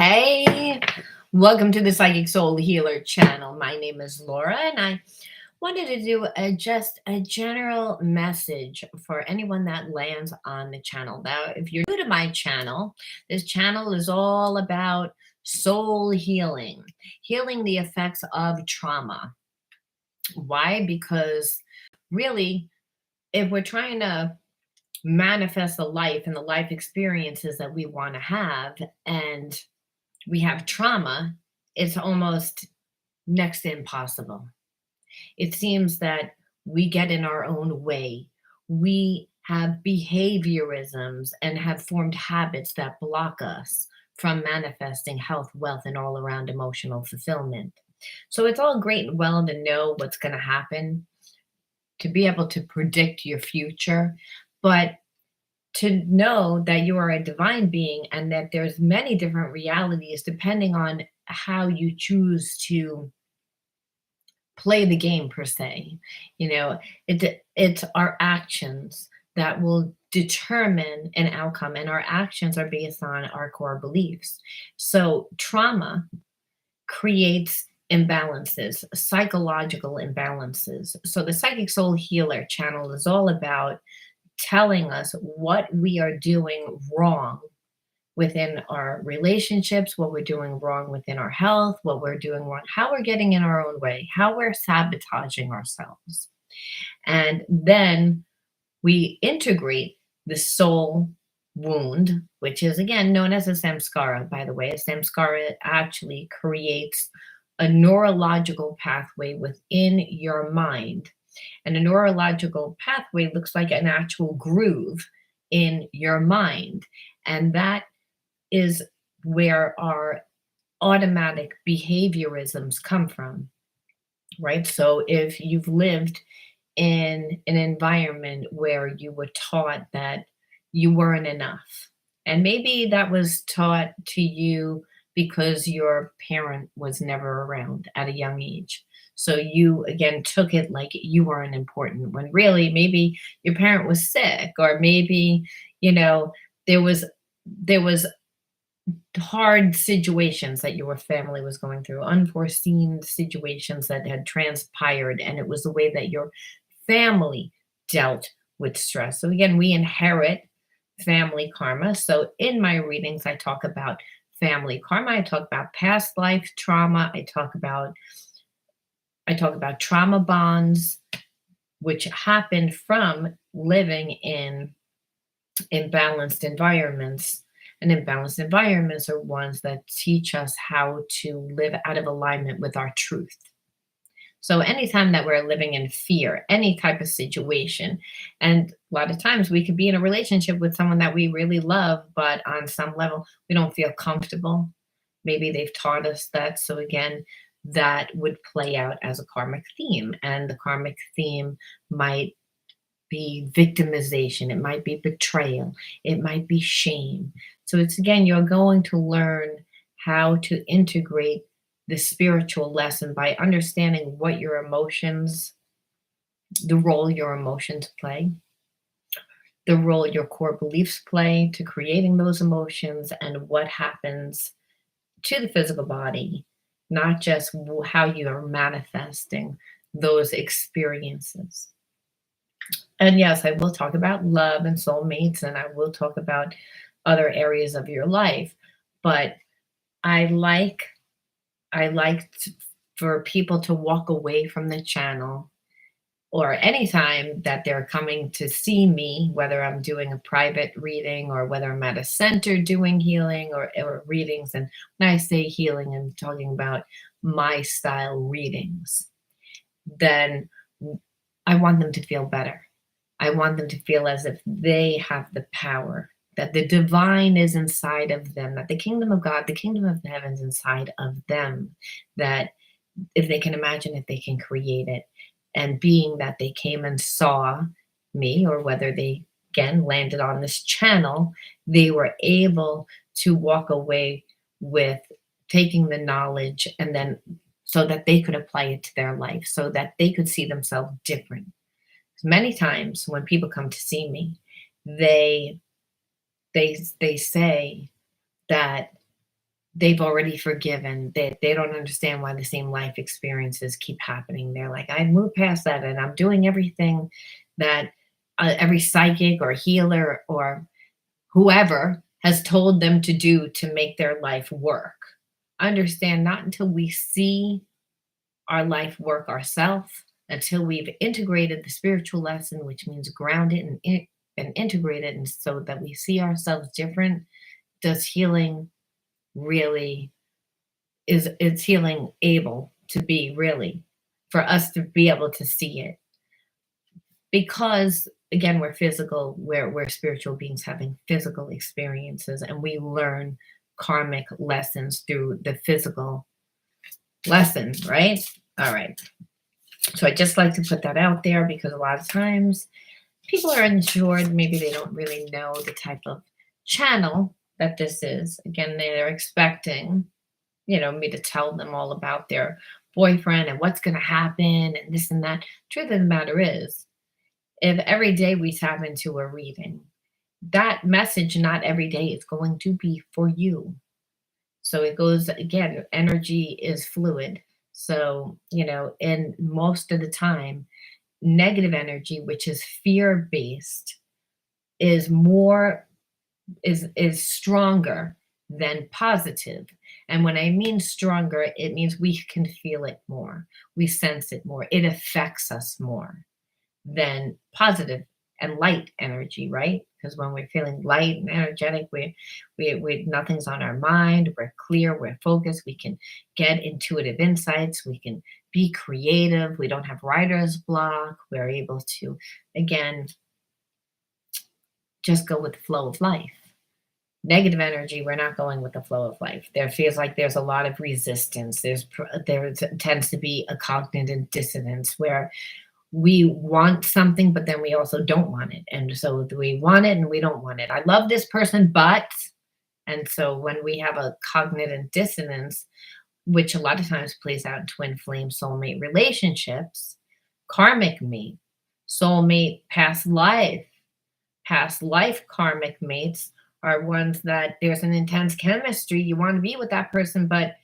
Hey, welcome to the Psychic Soul Healer channel. My name is Laura, and I wanted to do just a general message for anyone that lands on the channel. Now, if you're new to my channel, this channel is all about soul healing, healing the effects of trauma. Why? Because really, if we're trying to manifest the life and the life experiences that we want to have, and we have trauma, it's almost next to impossible. It seems that we get in our own way. We have behaviorisms and have formed habits that block us from manifesting health, wealth, and all around emotional fulfillment. So it's all great and well to know what's going to happen, to be able to predict your future, but to know that you are a divine being and that there's many different realities depending on how you choose to play the game per se. It's our actions that will determine an outcome, and our actions are based on our core beliefs. So trauma creates imbalances, psychological imbalances. So the Psychic Soul Healer channel is all about telling us what we are doing wrong within our relationships, what we're doing wrong within our health, what we're doing wrong, how we're getting in our own way, how we're sabotaging ourselves. And then we integrate the soul wound, which is again known as a samskara, by the way. A samskara actually creates a neurological pathway within your mind. And a neurological pathway looks like an actual groove in your mind. And that is where our automatic behaviorisms come from, right? So if you've lived in an environment where you were taught that you weren't enough, and maybe that was taught to you because your parent was never around at a young age. So you again took it like you weren't important when really maybe your parent was sick, or maybe, you know, there was hard situations that your family was going through, unforeseen situations that had transpired, and it was the way that your family dealt with stress. So again, we inherit family karma. So in my readings, I talk about family karma. I talk about past life trauma. I talk about trauma bonds, which happen from living in imbalanced environments. And imbalanced environments are ones that teach us how to live out of alignment with our truth. So anytime that we're living in fear, any type of situation, and a lot of times we could be in a relationship with someone that we really love, but on some level we don't feel comfortable. Maybe they've taught us that. So again, that would play out as a karmic theme. And the karmic theme might be victimization, it might be betrayal, it might be shame. So it's again, you're going to learn how to integrate the spiritual lesson by understanding what your emotions, the role your emotions play, the role your core beliefs play to creating those emotions, and what happens to the physical body, not just how you are manifesting those experiences. And yes, I will talk about love and soulmates, and I will talk about other areas of your life. But I like for people to walk away from the channel, or anytime that they're coming to see me, whether I'm doing a private reading or whether I'm at a center doing healing or readings. And when I say healing, I'm talking about my style readings. Then I want them to feel better. I want them to feel as if they have the power, that the divine is inside of them, that the kingdom of God, the kingdom of the heavens inside of them, that if they can imagine it, they can create it. And being that they came and saw me, or whether they again landed on this channel, they were able to walk away with taking the knowledge, and then so that they could apply it to their life, so that they could see themselves different. Many times when people come to see me, they say that they've already forgiven. They don't understand why the same life experiences keep happening. They're like, I moved past that and I'm doing everything that every psychic or healer or whoever has told them to do to make their life work. Understand, not until we see our life work ourselves, until we've integrated the spiritual lesson, which means ground it and integrate it, and so that we see ourselves different, does healing really is healing able to be really for us to be able to see it, because again we're physical, we're spiritual beings having physical experiences, and we learn karmic lessons through the physical lessons, right? All right, so I just like to put that out there because a lot of times people are unsure, maybe they don't really know the type of channel that this is. Again, they're expecting, me to tell them all about their boyfriend and what's going to happen and this and that. Truth of the matter is, if every day we tap into a reading, that message not every day is going to be for you. So it goes again, energy is fluid. So, and most of the time, negative energy, which is fear based, is more is stronger than positive. And when I mean stronger, it means we can feel it more, we sense it more, it affects us more than positive and light energy, right? Because when we're feeling light and energetic, we nothing's on our mind, we're clear, we're focused, we can get intuitive insights, we can be creative, we don't have writer's block, we're able to, again, just go with the flow of life. Negative energy, we're not going with the flow of life. There feels like there's a lot of resistance. There tends to be a cognitive dissonance where we want something, but then we also don't want it. And so we want it and we don't want it. I love this person, but, and so when we have a cognitive dissonance, which a lot of times plays out in twin flame soulmate relationships, karmic mate, soulmate, past life karmic mates are ones that there's an intense chemistry. You want to be with that person, but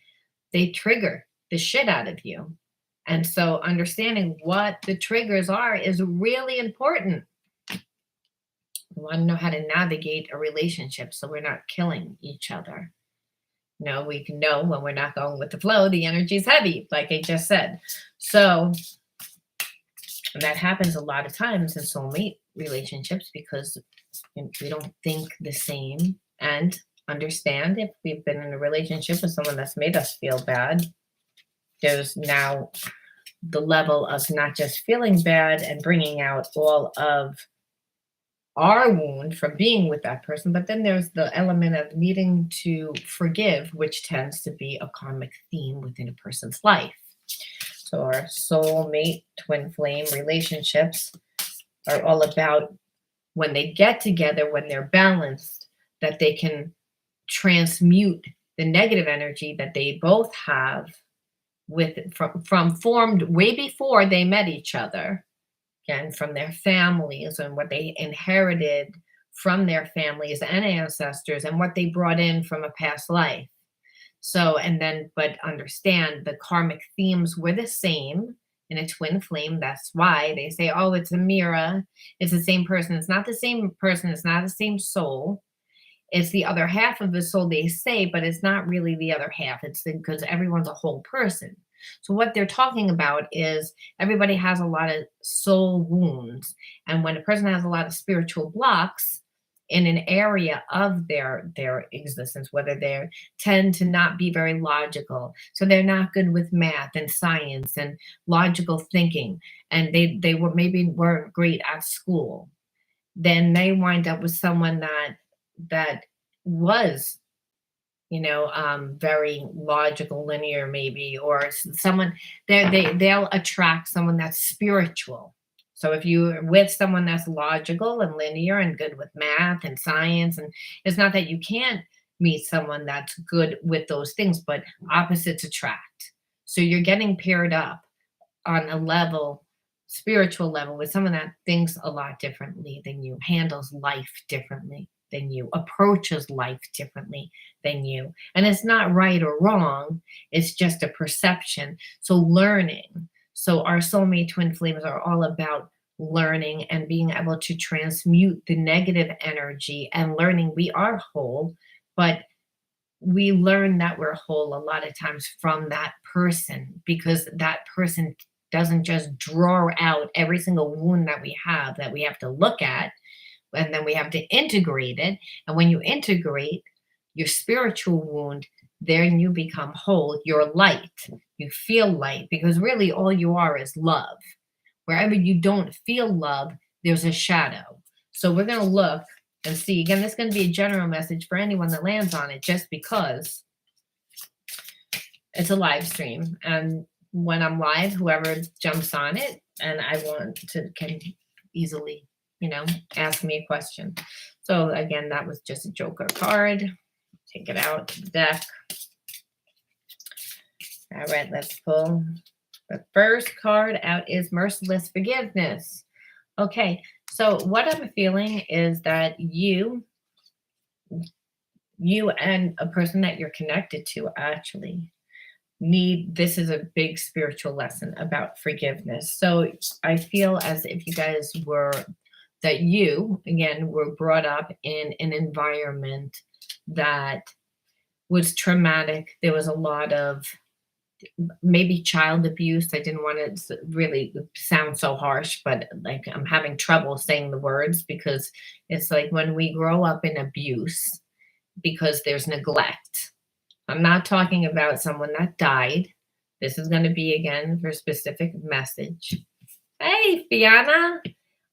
they trigger the shit out of you. And so understanding what the triggers are is really important. We want to know how to navigate a relationship so we're not killing each other. We can know when we're not going with the flow, the energy is heavy, like I just said. So that happens a lot of times in soulmate relationships because we don't think the same. And understand, if we've been in a relationship with someone that's made us feel bad, there's now the level of not just feeling bad and bringing out all of our wound from being with that person, but then there's the element of needing to forgive, which tends to be a karmic theme within a person's life. So our soulmate, twin flame relationships are all about when they get together, when they're balanced, that they can transmute the negative energy that they both have from formed way before they met each other, again, from their families and what they inherited from their families and ancestors and what they brought in from a past life. So, but understand the karmic themes were the same in a twin flame. That's why they say, oh, it's a mirror. It's the same person. It's not the same person. It's not the same soul. It's the other half of the soul, they say, but it's not really the other half. It's because everyone's a whole person. So what they're talking about is everybody has a lot of soul wounds. And when a person has a lot of spiritual blocks in an area of their existence, whether they tend to not be very logical, so they're not good with math and science and logical thinking, and they weren't great at school, then they wind up with someone that was very logical, linear, maybe, or someone they'll attract someone that's spiritual. So if you're with someone that's logical and linear and good with math and science, and it's not that you can't meet someone that's good with those things, but opposites attract. So you're getting paired up on a level, spiritual level, with someone that thinks a lot differently than you, handles life differently than you, approaches life differently than you. And it's not right or wrong, it's just a perception. So, learning. So, our soulmate twin flames are all about learning and being able to transmute the negative energy and learning we are whole, but we learn that we're whole a lot of times from that person, because that person doesn't just draw out every single wound that we have to look at, and then we have to integrate it. And when you integrate your spiritual wound, then you become whole. You're light. You feel light, because really all you are is love. Wherever you don't feel love, there's a shadow. So we're going to look and see. Again, this is going to be a general message for anyone that lands on it, just because it's a live stream. And when I'm live, whoever jumps on it and I want to can easily, ask me a question. So again, that was just a joker card. Take it out of the deck. All right, let's pull. The first card out is Merciless Forgiveness. Okay, so what I'm feeling is that you and a person that you're connected to actually this is a big spiritual lesson about forgiveness. So I feel as if you again were brought up in an environment that was traumatic. There was a lot of maybe child abuse. I didn't want to really sound so harsh, but like I'm having trouble saying the words, because it's like when we grow up in abuse because there's neglect. I'm not talking about someone that died. This is going to be again for a specific message. Hey, Fiona.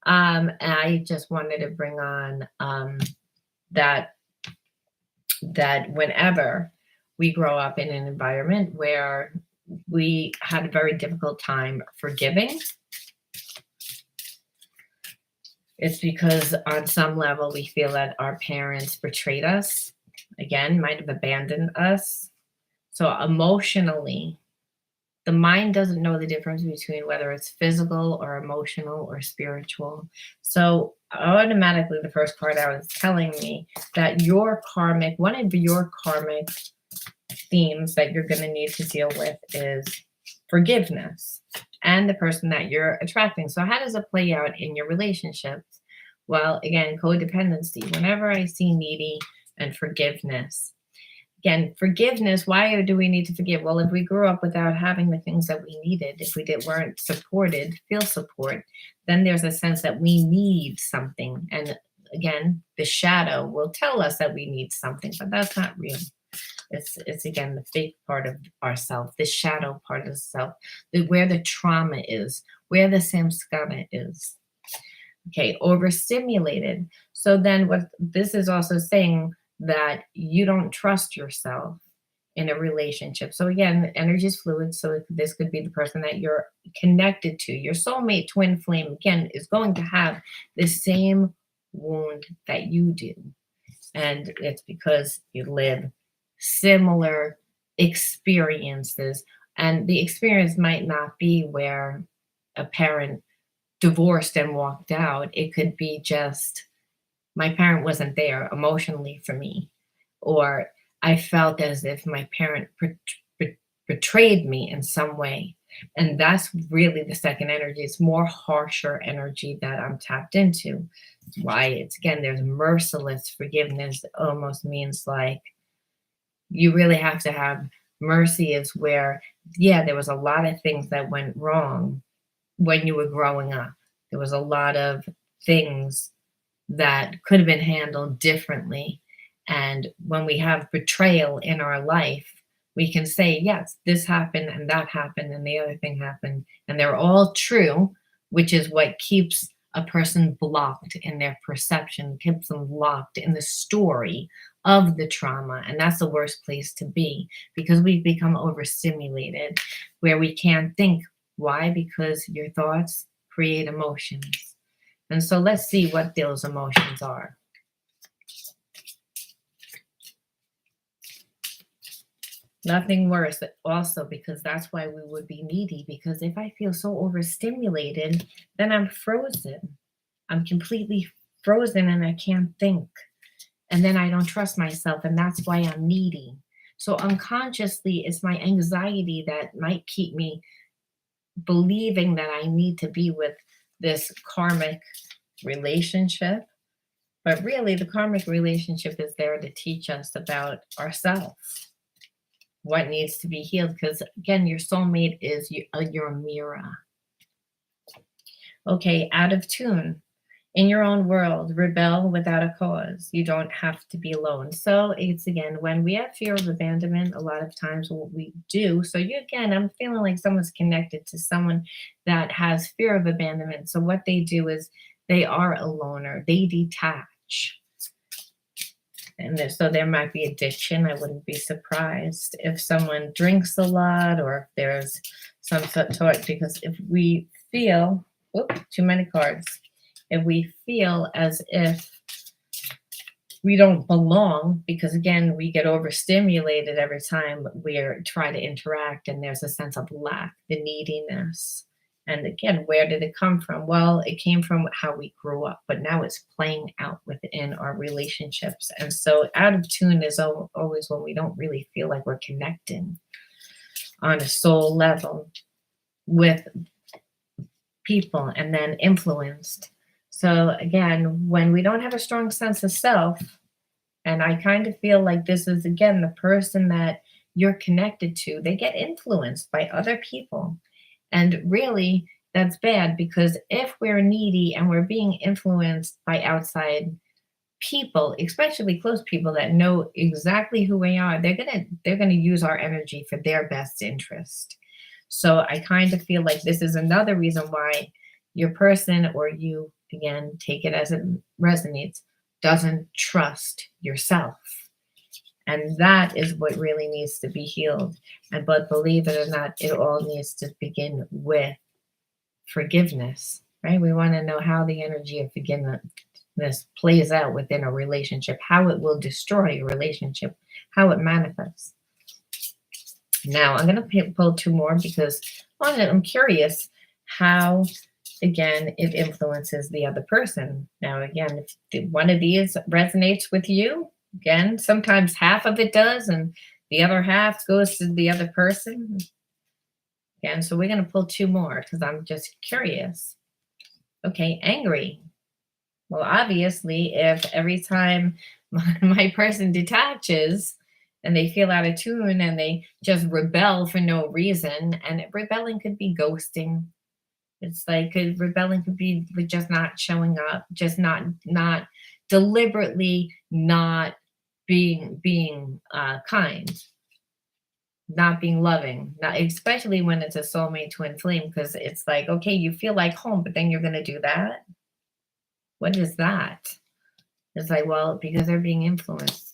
I just wanted to bring on that whenever we grow up in an environment where we had a very difficult time forgiving, it's because on some level we feel that our parents betrayed us, again, might have abandoned us. So emotionally, the mind doesn't know the difference between whether it's physical or emotional or spiritual. So automatically the first card out is telling me that one of your karmic themes that you're going to need to deal with is forgiveness and the person that you're attracting. So how does it play out in your relationships? Well, again, codependency. Whenever I see needy and forgiveness, again, forgiveness, why do we need to forgive? Well, if we grew up without having the things that we needed, if we weren't supported, feel support, then there's a sense that we need something. And again, the shadow will tell us that we need something, but that's not real. It's again the fake part of ourself, the shadow part of self, where the trauma is, where the samskara is. Okay, overstimulated. So then what this is also saying, that you don't trust yourself in a relationship. So again, energy is fluid. So this could be the person that you're connected to. Your soulmate twin flame, again, is going to have the same wound that you do. And it's because you live similar experiences. And the experience might not be where a parent divorced and walked out. It could be just, my parent wasn't there emotionally for me, or I felt as if my parent betrayed me in some way. And that's really the second energy. It's more harsher energy that I'm tapped into. Why it's again, there's merciless forgiveness. It almost means like you really have to have mercy, is where, yeah, there was a lot of things that went wrong when you were growing up. There was a lot of things that could have been handled differently. And when we have betrayal in our life, we can say, yes, this happened and that happened and the other thing happened. And they're all true, which is what keeps a person blocked in their perception, keeps them locked in the story of the trauma. And that's the worst place to be, because we've become overstimulated where we can't think. Why? Because your thoughts create emotions. And so let's see what those emotions are. Nothing worse, also, because that's why we would be needy. Because if I feel so overstimulated, then I'm frozen. I'm completely frozen and I can't think. And then I don't trust myself, and that's why I'm needy. So unconsciously, it's my anxiety that might keep me believing that I need to be with this karmic relationship. But really, the karmic relationship is there to teach us about ourselves, what needs to be healed. Because again, your soulmate is your mirror. Okay, out of tune. In your own world, rebel without a cause. You don't have to be alone. So it's again, when we have fear of abandonment, a lot of times what we do, so you again, I'm feeling like someone's connected to someone that has fear of abandonment. So what they do is they are a loner, they detach. And so there might be addiction. I wouldn't be surprised if someone drinks a lot or if there's some sort, because if we feel, too many cards. If we feel as if we don't belong, because again, we get overstimulated every time we're trying to interact, and there's a sense of lack, the neediness. And again, where did it come from? Well, it came from how we grew up, but now it's playing out within our relationships. And so out of tune is always when we don't really feel like we're connecting on a soul level with people, and then influenced. So again, when we don't have a strong sense of self, and I kind of feel like this is again the person that you're connected to, they get influenced by other people. And really, that's bad, because if we're needy and we're being influenced by outside people, especially close people that know exactly who we are, they're gonna use our energy for their best interest. So I kind of feel like this is another reason why your person, or you, again, take it as it resonates, doesn't trust yourself. And that is what really needs to be healed. And but believe it or not, it all needs to begin with forgiveness, right? We want to know how the energy of forgiveness plays out within a relationship, how it will destroy a relationship, how it manifests. Now, I'm going to pull two more because I'm curious how, again, it influences the other person. Now, again, if one of these resonates with you, again, sometimes half of it does, and the other half goes to the other person. Again, so we're going to pull two more because I'm just curious. Okay, angry. Well, obviously, if every time my person detaches, and they feel out of tune and they just rebel for no reason. And rebelling could be ghosting. It's like rebelling could be just not showing up, just not deliberately not being kind, not being loving, not, especially when it's a soulmate twin flame, because it's like, okay, you feel like home, but then you're going to do that. What is that? It's like, well, because they're being influenced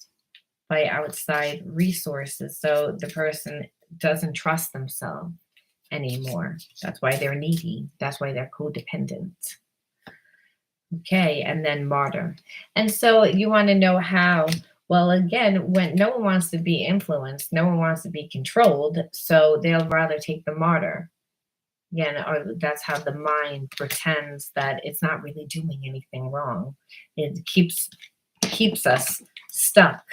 by outside resources. So the person doesn't trust themselves anymore. That's why they're needy. That's why they're codependent. Okay, and then martyr. And so you want to know how. Well, again, when no one wants to be influenced, no one wants to be controlled, so they'll rather take the martyr. Again, or that's how the mind pretends that it's not really doing anything wrong. It keeps us stuck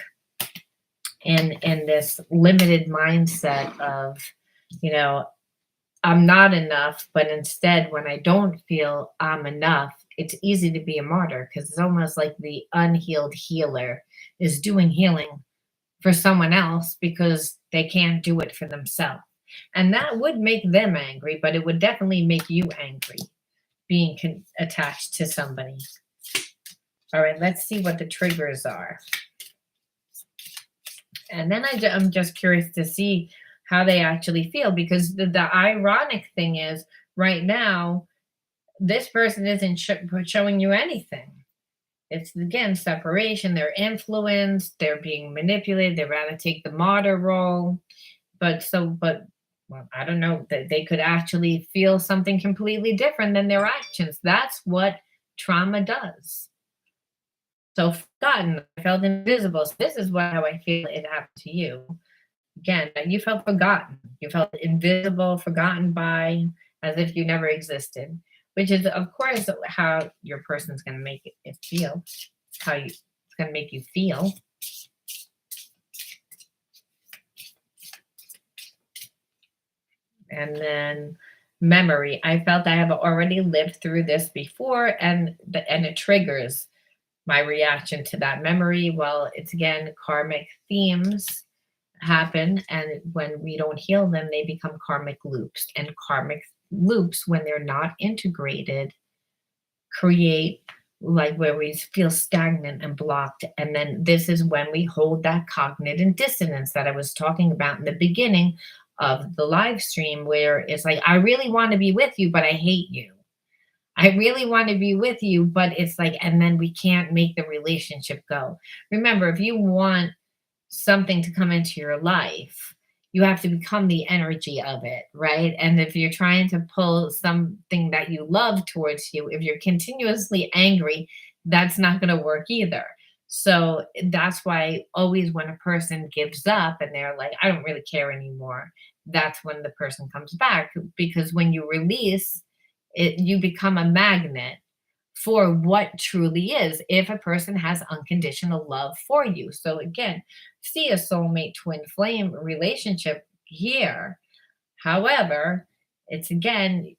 in this limited mindset of, I'm not enough, but instead when I don't feel I'm enough, it's easy to be a martyr, because it's almost like the unhealed healer is doing healing for someone else because they can't do it for themselves. And that would make them angry, but it would definitely make you angry being attached to somebody. All right, let's see what the triggers are. And then I'm just curious to see how they actually feel, because the ironic thing is right now, this person isn't showing you anything. It's, again, separation. They're influenced. They're being manipulated. They rather take the martyr role. But well, I don't know, that they could actually feel something completely different than their actions. That's what trauma does. So forgotten, I felt invisible. So this is how I feel it happened to you. Again, you felt forgotten. You felt invisible, forgotten by, as if you never existed, which is, of course, how your person's going to make it feel, how going to make you feel. And then memory. I felt I have already lived through this before, and it triggers my reaction to that memory. Well, it's again karmic themes happen, and when we don't heal them, they become karmic loops. And karmic loops, when they're not integrated, create like where we feel stagnant and blocked. And then this is when we hold that cognitive dissonance that I was talking about in the beginning of the live stream, where it's like, I really want to be with you, but I hate you. I really want to be with you, but it's like, and then we can't make the relationship go. Remember, if you want something to come into your life, you have to become the energy of it, right? And if you're trying to pull something that you love towards you, if you're continuously angry, that's not going to work either. So that's why always when a person gives up and they're like, I don't really care anymore, that's when the person comes back. Because when you release it, you become a magnet for what truly is, if a person has unconditional love for you. So again, see a soulmate twin flame relationship here. However, it's again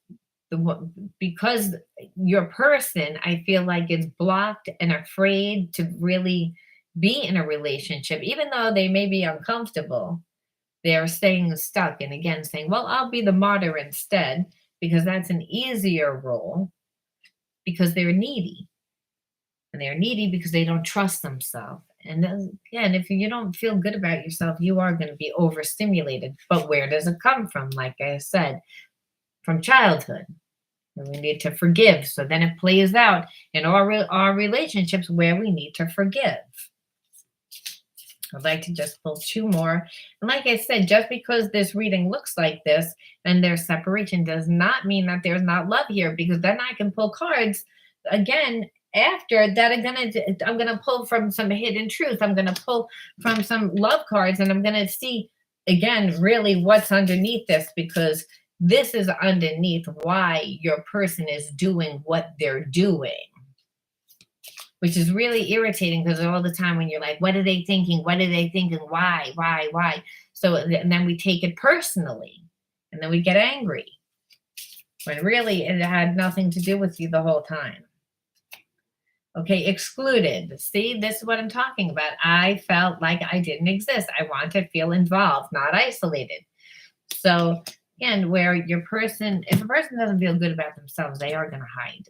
because your person, I feel like, is blocked and afraid to really be in a relationship, even though they may be uncomfortable. They're staying stuck and again saying, well, I'll be the martyr instead, because that's an easier role, because they're needy. And they're needy because they don't trust themselves. And again, if you don't feel good about yourself, you are going to be overstimulated. But where does it come from? Like I said, from childhood. And we need to forgive. So then it plays out in our relationships where we need to forgive. I'd like to just pull two more. And like I said, just because this reading looks like this and there's separation does not mean that there's not love here, because then I can pull cards again after that. I'm gonna pull from some hidden truth. I'm gonna pull from some love cards, and I'm gonna see again really what's underneath this, because this is underneath why your person is doing what they're doing, which is really irritating, because all the time when you're like, what are they thinking? What are they thinking? Why? So and then we take it personally, and then we get angry when really it had nothing to do with you the whole time. Okay, excluded. See, this is what I'm talking about. I felt like I didn't exist. I want to feel involved, not isolated. So again, where your person, if a person doesn't feel good about themselves, they are going to hide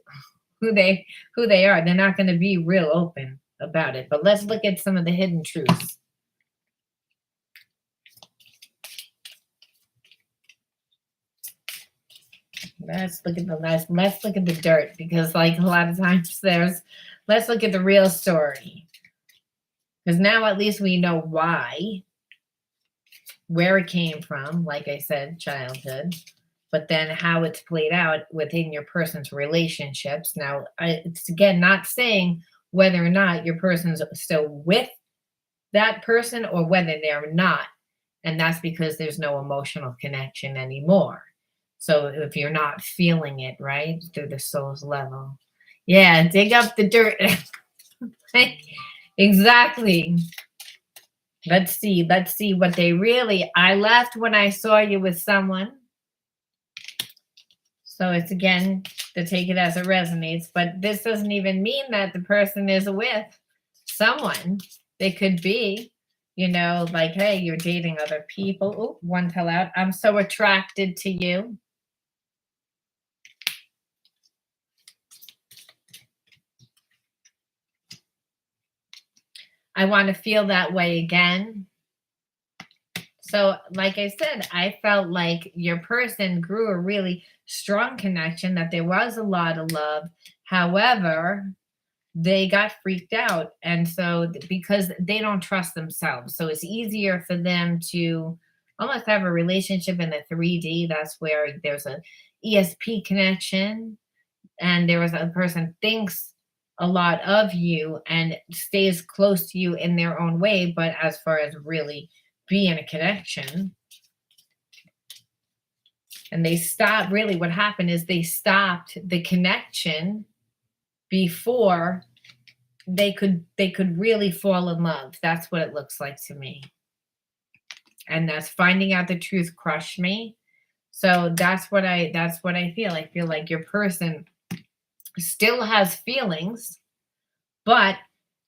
who they are. They're not going to be real open about it. But let's look at some of the hidden truths. Let's look at the dirt, because like a lot of times let's look at the real story. Because now at least we know why, where it came from, like I said, childhood, but then how it's played out within your person's relationships. Now, it's again not saying whether or not your person's still with that person or whether they're not. And that's because there's no emotional connection anymore. So if you're not feeling it, right, through the soul's level. Yeah, dig up the dirt. Exactly. Let's see what they really, I left when I saw you with someone. So it's again to take it as it resonates, but this doesn't even mean that the person is with someone. They could be, like, hey, you're dating other people. Oh, one fell out. I'm so attracted to you. I want to feel that way again. So, like I said, I felt like your person grew a really strong connection, that there was a lot of love. However, they got freaked out. And so, because they don't trust themselves, so it's easier for them to almost have a relationship in the 3D. That's where there's a ESP connection, and there was a person thinks a lot of you and stays close to you in their own way, but as far as really being a connection, and they stopped, really what happened is they stopped the connection before they could really fall in love. That's what it looks like to me. And that's finding out the truth crushed me. So that's what I feel. I feel like your person still has feelings, but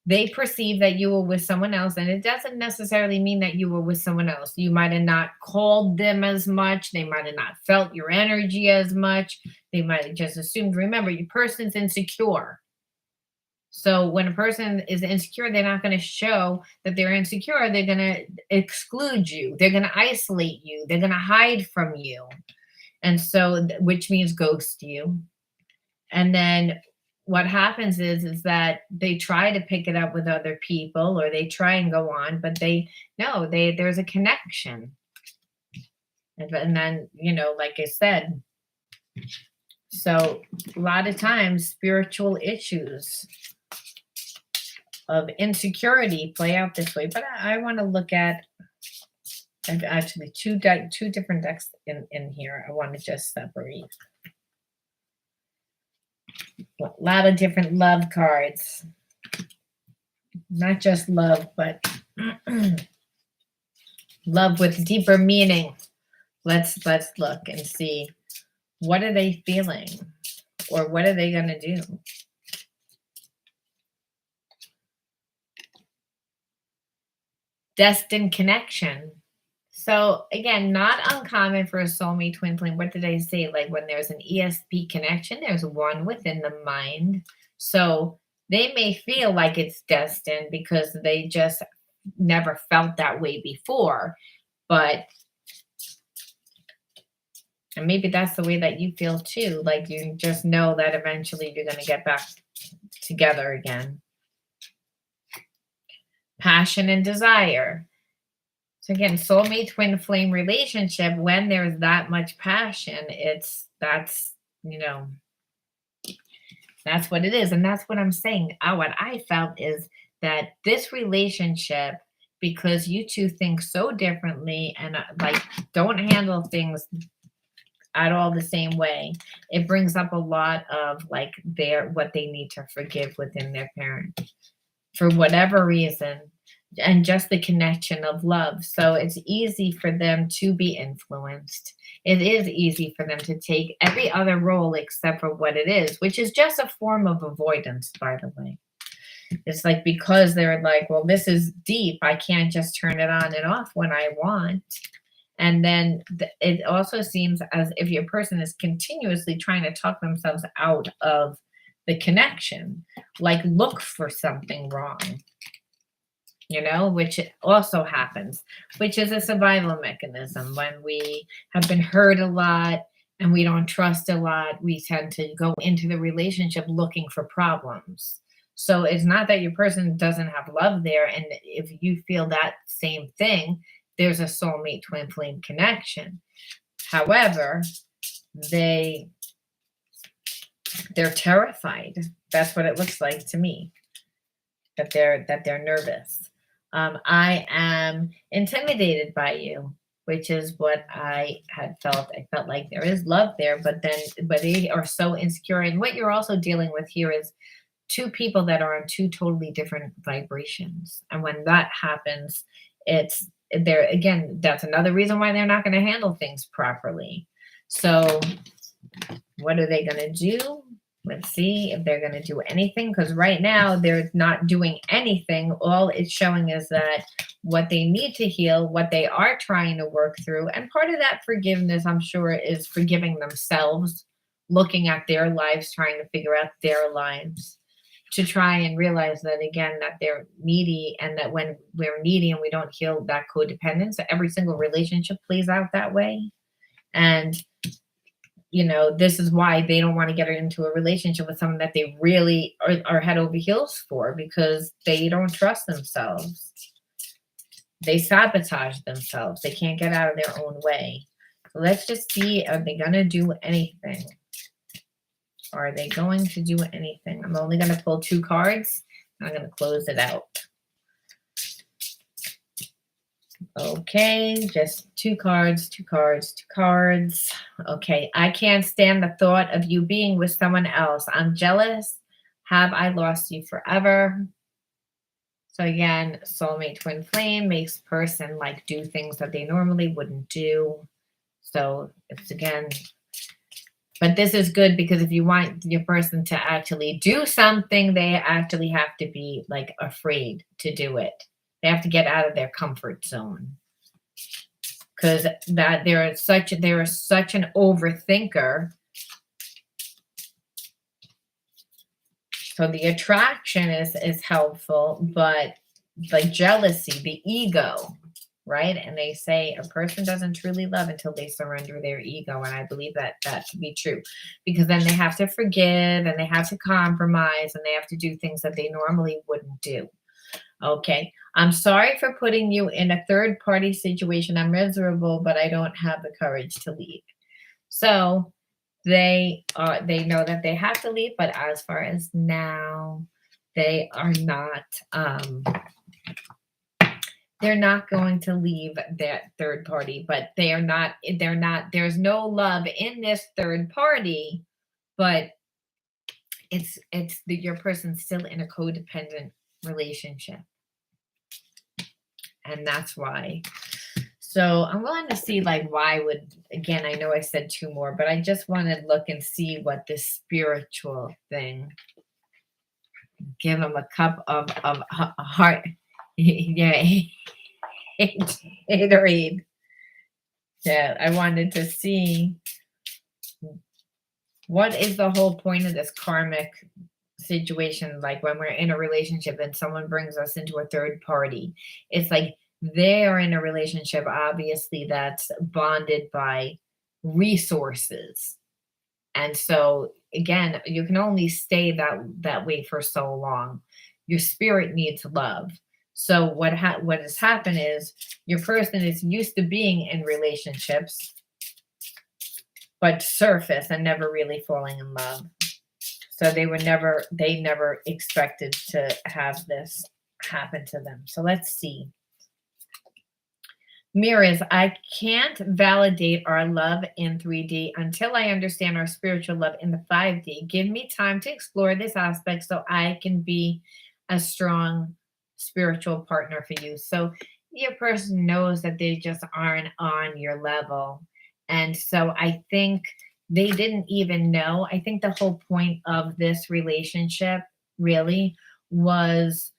they perceive that you were with someone else, and it doesn't necessarily mean that you were with someone else. You might have not called them as much, they might have not felt your energy as much, they might have just assumed. Remember, your person's insecure. So when a person is insecure, they're not going to show that they're insecure. They're going to exclude you, they're going to isolate you, they're going to hide from you. And so which means ghost you. And then what happens is that they try to pick it up with other people, or they try and go on, but they no, there's a connection. And then, like I said, so a lot of times spiritual issues of insecurity play out this way. But I want to look at, actually, two different decks in here. I want to just separate a lot of different love cards, not just love, but love with deeper meaning. Let's look and see, what are they feeling, or what are they going to do? Destined connection. So again, not uncommon for a soulmate twin flame. What did I say? Like when there's an ESP connection, there's one within the mind. So they may feel like it's destined because they just never felt that way before. But, and maybe that's the way that you feel too. Like you just know that eventually you're going to get back together again. Passion and desire. So again, soulmate twin flame relationship, when there's that much passion, that's what it is. And that's what I'm saying. What I felt is that this relationship, because you two think so differently and like don't handle things at all the same way, it brings up a lot of like what they need to forgive within their parent for whatever reason, and just the connection of love. So it's easy for them to be influenced. It is easy for them to take every other role except for what it is, which is just a form of avoidance, by the way. It's like, because they're like, well, this is deep, I can't just turn it on and off when I want. And then it also seems as if your person is continuously trying to talk themselves out of the connection, like look for something wrong, which also happens, which is a survival mechanism. When we have been hurt a lot and we don't trust a lot, we tend to go into the relationship looking for problems. So it's not that your person doesn't have love there. And if you feel that same thing, there's a soulmate twin flame connection. However, they're terrified. That's what it looks like to me, that they're nervous. I am intimidated by you, which is what I had felt. I felt like there is love there, but they are so insecure. And what you're also dealing with here is two people that are on two totally different vibrations. And when that happens, that's another reason why they're not going to handle things properly. So what are they going to do? Let's see if they're going to do anything, because right now they're not doing anything. All it's showing is that what they need to heal, what they are trying to work through. And part of that forgiveness, I'm sure, is forgiving themselves, looking at their lives, trying to figure out their lives, to try and realize that, again, that they're needy, and that when we're needy and we don't heal that codependence, every single relationship plays out that way. And this is why they don't want to get into a relationship with someone that they really are head over heels for, because they don't trust themselves. They sabotage themselves. They can't get out of their own way. So let's just see, are they going to do anything? Are they going to do anything? I'm only going to pull 2 cards. I'm going to close it out. Okay, just 2 cards, 2 cards, 2 cards. Okay, I can't stand the thought of you being with someone else. I'm jealous Have I lost you forever? So again, soulmate twin flame makes person like do things that they normally wouldn't do. So it's again, but this is good because if you want your person to actually do something, they actually have to be like afraid to do it. They have to get out of their comfort zone because that they're such an overthinker. So the attraction is helpful, but like jealousy, the ego, right? And they say a person doesn't truly love until they surrender their ego. And I believe that that to be true because then they have to forgive and they have to compromise and they have to do things that they normally wouldn't do. Okay. I'm sorry for putting you in a third party situation. I'm miserable, but I don't have the courage to leave. So they know that they have to leave, but as far as now, they are not they're not going to leave that third party, but they're not there's no love in this third party, but your person's still in a codependent relationship. And that's why. So I'm willing to see like why would again I know I said two more, but I just want to look and see what this spiritual thing. Give them a cup of heart. Yeah, Gatorade. Yeah, I wanted to see what is the whole point of this karmic situation, like when we're in a relationship and someone brings us into a third party. It's like they are in a relationship, obviously, that's bonded by resources. And so again, you can only stay that way for so long. Your spirit needs love. So what has happened is your person is used to being in relationships, but surface and never really falling in love. So they never expected to have this happen to them. So let's see. Mirrors, I can't validate our love in 3D until I understand our spiritual love in the 5D. Give me time to explore this aspect so I can be a strong spiritual partner for you. So your person knows that they just aren't on your level. And so I think they didn't even know. I think the whole point of this relationship really was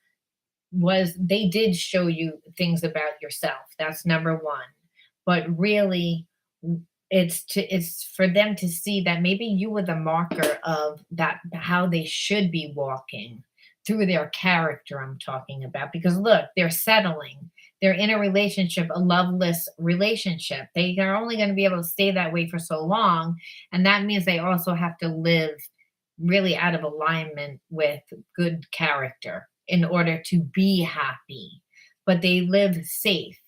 they did show you things about yourself. That's number one. But really, it's for them to see that maybe you were the marker of that how they should be walking through their character. I'm talking about because look, they're settling. They're in a relationship, a loveless relationship. They are only going to be able to stay that way for so long, and that means they also have to live really out of alignment with good character in order to be happy, but they live safe.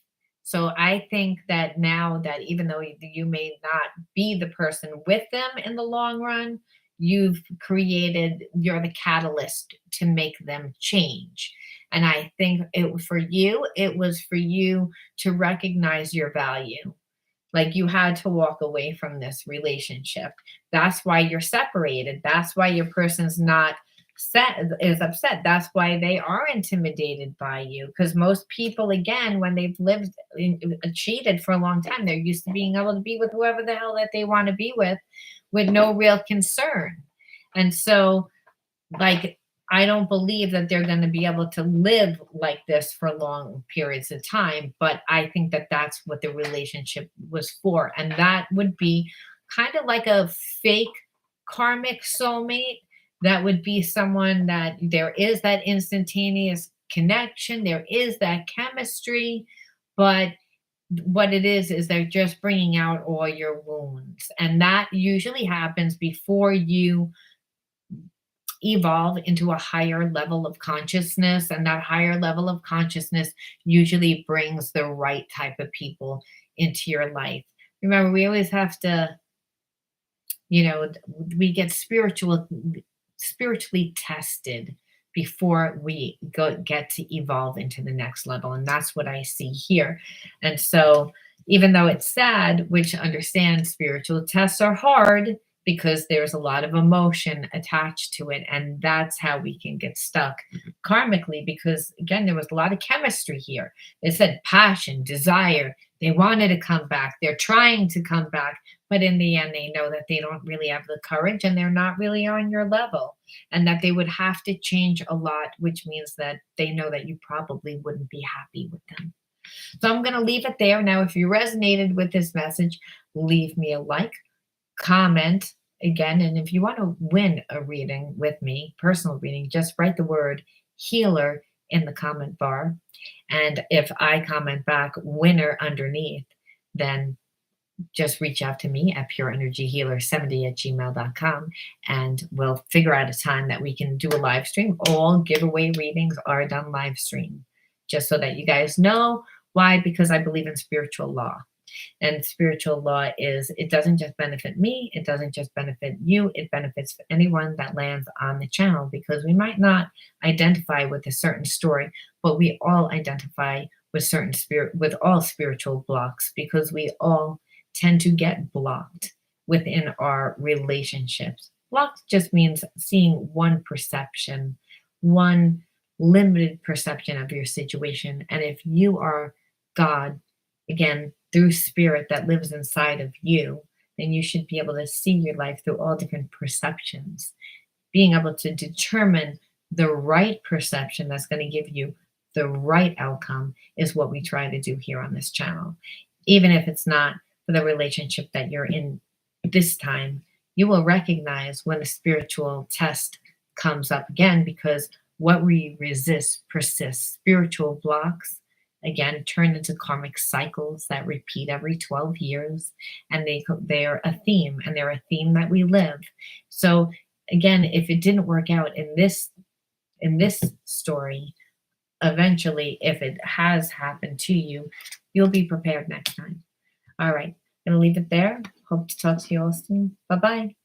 So I think that now that even though you may not be the person with them in the long run, you're the catalyst to make them change. And I think it was for you to recognize your value. Like you had to walk away from this relationship. That's why you're separated. That's why your person's not is upset. That's why they are intimidated by you. Because most people, again, when they've cheated for a long time, they're used to being able to be with whoever the hell that they want to be with no real concern. And so, like, I don't believe that they're going to be able to live like this for long periods of time, but I think that that's what the relationship was for. And that would be kind of like a fake karmic soulmate. That would be someone that there is that instantaneous connection, there is that chemistry, but what it is they're just bringing out all your wounds. And that usually happens before you evolve into a higher level of consciousness, and that higher level of consciousness usually brings the right type of people into your life. Remember, we always have to, we get spiritually tested before we get to evolve into the next level, and that's what I see here. And so even though it's sad, which understands spiritual tests are hard, because there's a lot of emotion attached to it. And that's how we can get stuck karmically, because again, there was a lot of chemistry here. They said passion, desire. They wanted to come back. They're trying to come back. But in the end, they know that they don't really have the courage and they're not really on your level, and that they would have to change a lot, which means that they know that you probably wouldn't be happy with them. So I'm going to leave it there. Now, if you resonated with this message, leave me a like, comment again. And if you want to win a reading with me, personal reading, just write the word healer in the comment bar. And if I comment back winner underneath, then just reach out to me at pureenergyhealer70@gmail.com, and we'll figure out a time that we can do a live stream. All giveaway readings are done live stream, just so that you guys know why. Because I believe in spiritual law. And spiritual law is, it doesn't just benefit me, it doesn't just benefit you, it benefits anyone that lands on the channel, because we might not identify with a certain story, but we all identify with certain spirit, with all spiritual blocks, because we all tend to get blocked within our relationships. Blocked just means seeing one perception, one limited perception of your situation. And if you are God, again, through spirit that lives inside of you, then you should be able to see your life through all different perceptions. Being able to determine the right perception that's going to give you the right outcome is what we try to do here on this channel. Even if it's not for the relationship that you're in this time, you will recognize when a spiritual test comes up again, because what we resist persists. Spiritual blocks, again, turn into karmic cycles that repeat every 12 years, and they're a theme, and they're a theme that we live. So again, if it didn't work out in this story, eventually, if it has happened to you, you'll be prepared next time. All right, gonna leave it there. Hope to talk to you all soon. Bye bye.